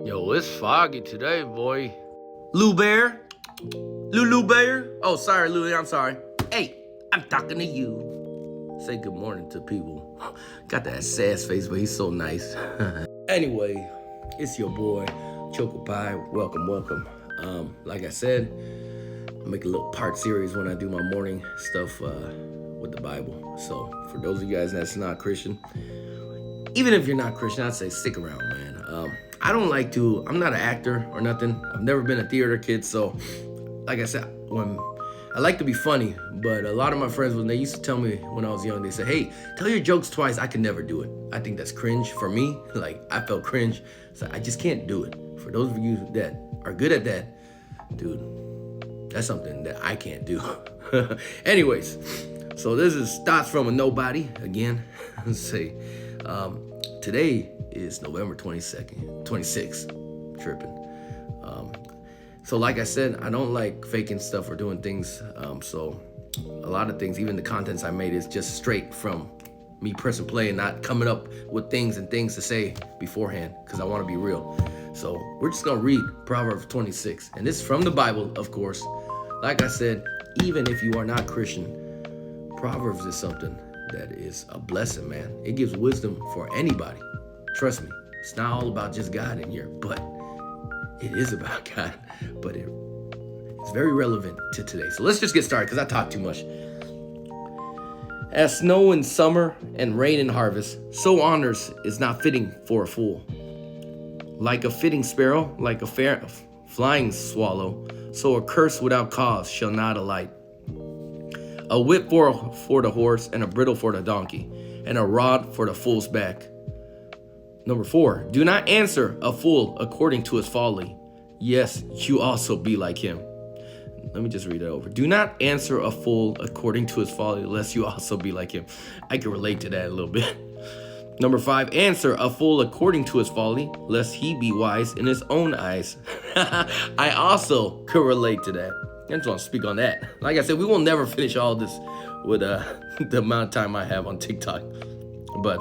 Yo, it's foggy today, boy. Lou Bear? Lou Bear? Oh, sorry, Lou. I'm sorry. Hey, I'm talking to you. Say good morning to people. Got that sass face, but he's so nice. Anyway, it's your boy, Chocopie. Welcome. Like I said, I make a little part series when I do my morning stuff with the Bible. So for those of you guys that's not Christian, even if you're not Christian, I'd say stick around, man. I'm not an actor or nothing. I've never been a theater kid, so like I said, I like to be funny, but a lot of my friends, when they used to tell me when I was young, they said, hey, tell your jokes twice. I could never do it. I think that's cringe for me. Like, I felt cringe, so I just can't do it. For those of you that are good at that, dude, that's something that I can't do. Anyways, so this is Thoughts from a Nobody, again. Today is November 26th, tripping. So like I said, I don't like faking stuff or doing things. So a lot of things, even the contents I made, is just straight from me pressing play and not coming up with things to say beforehand, because I want to be real. So we're just gonna read Proverbs 26, and this is from the Bible, of course. Like I said, even if you are not Christian, Proverbs is something that is a blessing, man. It gives wisdom for anybody. Trust me, it's not all about just God in here, but it is about God, but it's very relevant to today. So let's just get started, because I talk too much. As snow in summer and rain in harvest, so honors is not fitting for a fool. Like a fitting sparrow, like a fair flying swallow, so a curse without cause shall not alight. A whip for the horse, and a bridle for the donkey, and a rod for the fool's back. Number 4, do not answer a fool according to his folly. Yes, you also be like him. Let me just read it over. Do not answer a fool according to his folly, lest you also be like him. I can relate to that a little bit. Number 5, answer a fool according to his folly, lest he be wise in his own eyes. I also could relate to that. I just want to speak on that. Like I said, we will never finish all this with the amount of time I have on TikTok. But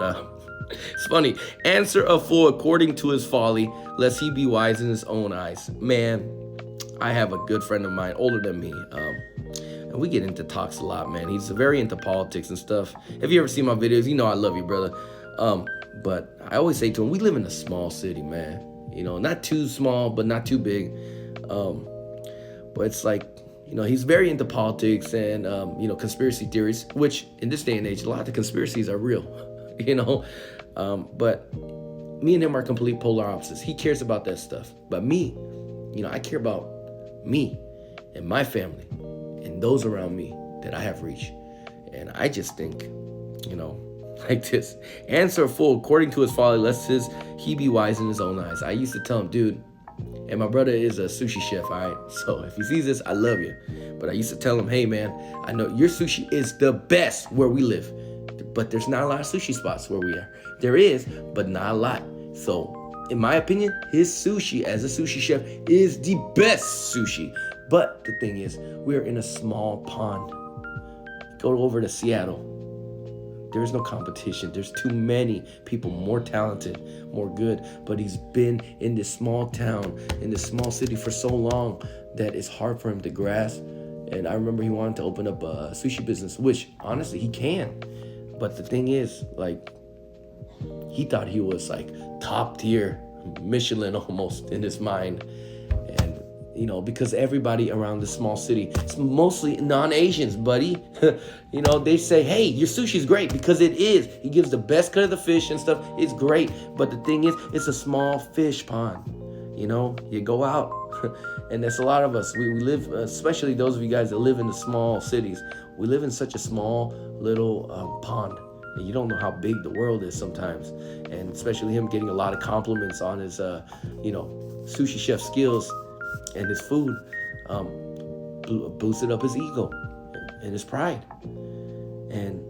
it's funny. Answer a fool according to his folly, lest he be wise in his own eyes. Man, I have a good friend of mine, older than me. And we get into talks a lot, man. He's very into politics and stuff. If you ever see my videos, you know I love you, brother. But I always say to him, we live in a small city, man. You know, not too small, but not too big. But it's like, you know, he's very into politics and, conspiracy theories, which in this day and age, a lot of the conspiracies are real, you know. But me and him are complete polar opposites. He cares about that stuff. But me, you know, I care about me and my family and those around me that I have reached. And I just think, you know, like this. Answer a fool according to his folly, lest he be wise in his own eyes. I used to tell him, dude, and my brother is a sushi chef, all right? So if he sees this, I love you. But I used to tell him, hey, man, I know your sushi is the best where we live, but there's not a lot of sushi spots where we are. There is, but not a lot. So in my opinion, his sushi as a sushi chef is the best sushi. But the thing is, we're in a small pond. Go over to Seattle. There's no competition. There's too many people more talented, more good. But he's been in this small town, in this small city for so long that it's hard for him to grasp. And I remember he wanted to open up a sushi business, which honestly he can. But the thing is, like, he thought he was like top tier, Michelin almost in his mind. And, you know, because everybody around this small city, it's mostly non-Asians, buddy. You know, they say, hey, your sushi is great, because it is. He gives the best cut of the fish and stuff. It's great. But the thing is, it's a small fish pond. You know, you go out, and there's a lot of us. We live, especially those of you guys that live in the small cities. We live in such a small little pond. And you don't know how big the world is sometimes. And especially him getting a lot of compliments on his, sushi chef skills and his food, boosted up his ego and his pride. And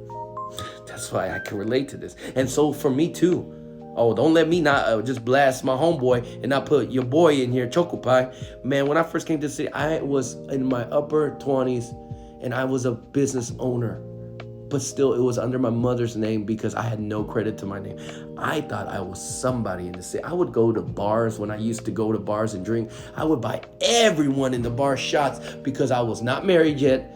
that's why I can relate to this. And so for me too. Oh, don't let me not just blast my homeboy and not put your boy in here, Chocopie. Man, when I first came to the city, I was in my upper 20s and I was a business owner. but still it was under my mother's name because I had no credit to my name. I thought I was somebody in the city. I would go to bars when I used to go to bars and drink. I would buy everyone in the bar shots because I was not married yet,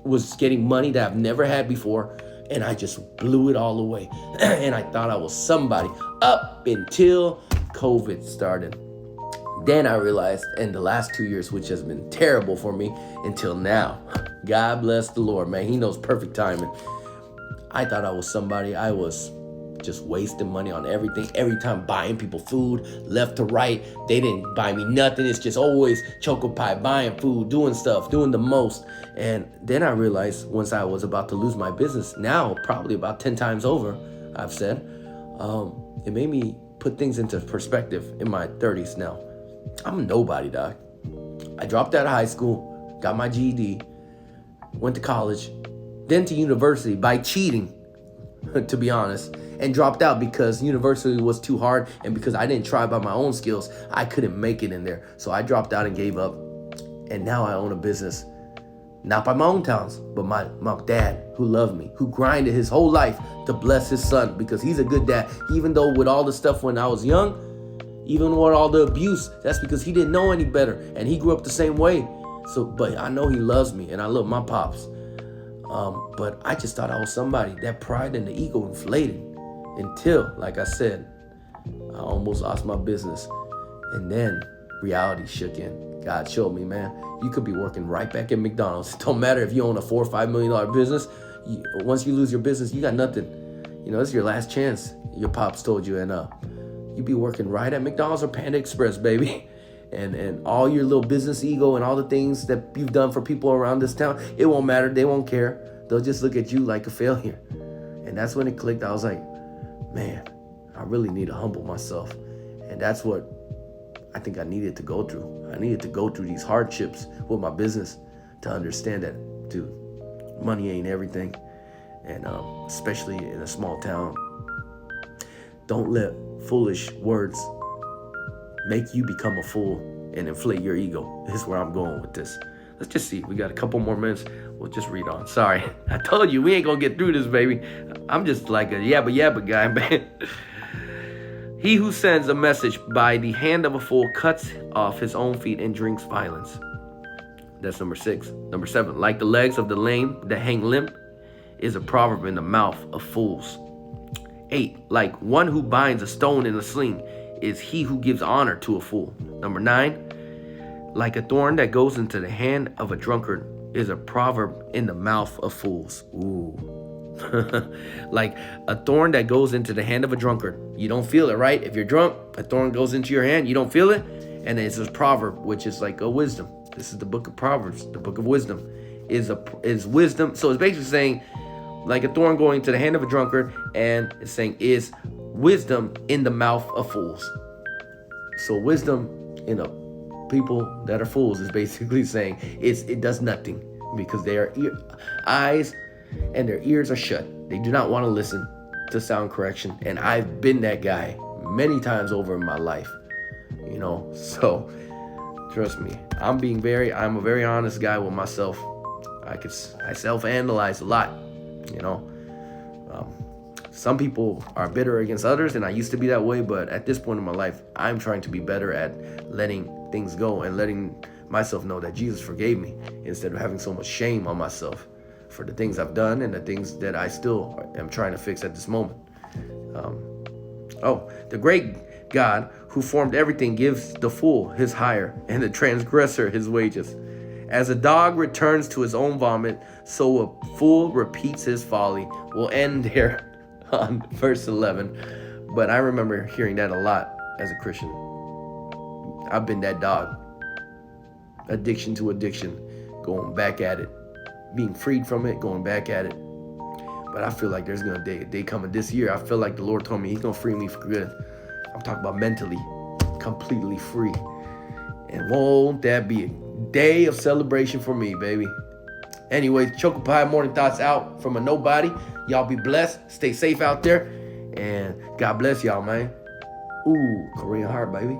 was getting money that I've never had before, and I just blew it all away. And I thought I was somebody up until COVID started. Then I realized in the last 2 years, which has been terrible for me until now, God bless the Lord, man. He knows perfect timing. I thought I was somebody. I was just wasting money on everything. Every time buying people food, left to right. They didn't buy me nothing. It's just always Chocopie, buying food, doing stuff, doing the most. And then I realized once I was about to lose my business, now probably about 10 times over, I've said, it made me put things into perspective in my 30s now. I'm a nobody, dog. I dropped out of high school, got my GED, went to college, then to university by cheating, to be honest, and dropped out because university was too hard, and because I didn't try by my own skills, I couldn't make it in there. So I dropped out and gave up, and now I own a business, not by my own talents, but my dad who loved me, who grinded his whole life to bless his son because he's a good dad. Even though with all the stuff when I was young, even with all the abuse, that's because he didn't know any better, and he grew up the same way. So, but I know he loves me, and I love my pops. But I just thought I was somebody. That pride and the ego inflated until, like I said, I almost lost my business. And then reality shook in. God showed me, man, you could be working right back at McDonald's. It don't matter if you own a $4 or $5 million business. Once you lose your business, you got nothing. You know, it's your last chance, your pops told you. And you be working right at McDonald's or Panda Express, baby. And all your little business ego and all the things that you've done for people around this town, it won't matter. They won't care. They'll just look at you like a failure. And that's when it clicked. I was like, man, I really need to humble myself. And that's what I think I needed to go through. I needed to go through these hardships with my business to understand that, dude, money ain't everything. And especially in a small town, don't let foolish words make you become a fool and inflate your ego. This is where I'm going with this. Let's just see. We got a couple more minutes. We'll just read on. Sorry. I told you we ain't gonna get through this, baby. I'm just like a yabba guy, man. He who sends a message by the hand of a fool cuts off his own feet and drinks violence. That's number 6. Number 7. Like the legs of the lame that hang limp is a proverb in the mouth of fools. 8. Like one who binds a stone in a sling is he who gives honor to a fool. Number 9. Like a thorn that goes into the hand of a drunkard is a proverb in the mouth of fools. Ooh. Like a thorn that goes into the hand of a drunkard. You don't feel it, right? If you're drunk, a thorn goes into your hand. You don't feel it. And it's a proverb, which is like a wisdom. This is the book of Proverbs. The book of wisdom is wisdom. So it's basically saying like a thorn going into the hand of a drunkard, and it's saying is wisdom in the mouth of fools. So wisdom in a people that are fools is basically saying it does nothing because their eyes and their ears are shut. They do not want to listen to sound correction. And I've been that guy many times over in my life, you know. So trust me, I'm a very honest guy with myself. I self-analyze a lot, you know. Some people are bitter against others, and I used to be that way, but at this point in my life, I'm trying to be better at letting things go and letting myself know that Jesus forgave me instead of having so much shame on myself for the things I've done and the things that I still am trying to fix at this moment. The great God who formed everything gives the fool his hire and the transgressor his wages. As a dog returns to his own vomit, so a fool repeats his folly. We'll end there on verse 11. But I remember hearing that a lot as a Christian. I've been that dog. Addiction to addiction, going back at it. Being freed from it, going back at it. But I feel like there's going to be a day coming this year. I feel like the Lord told me he's going to free me for good. I'm talking about mentally, completely free. And won't that be a day of celebration for me, baby? Anyways, Chocopie Morning Thoughts out from a nobody. Y'all be blessed. Stay safe out there. And God bless y'all, man. Ooh, Korean heart, baby.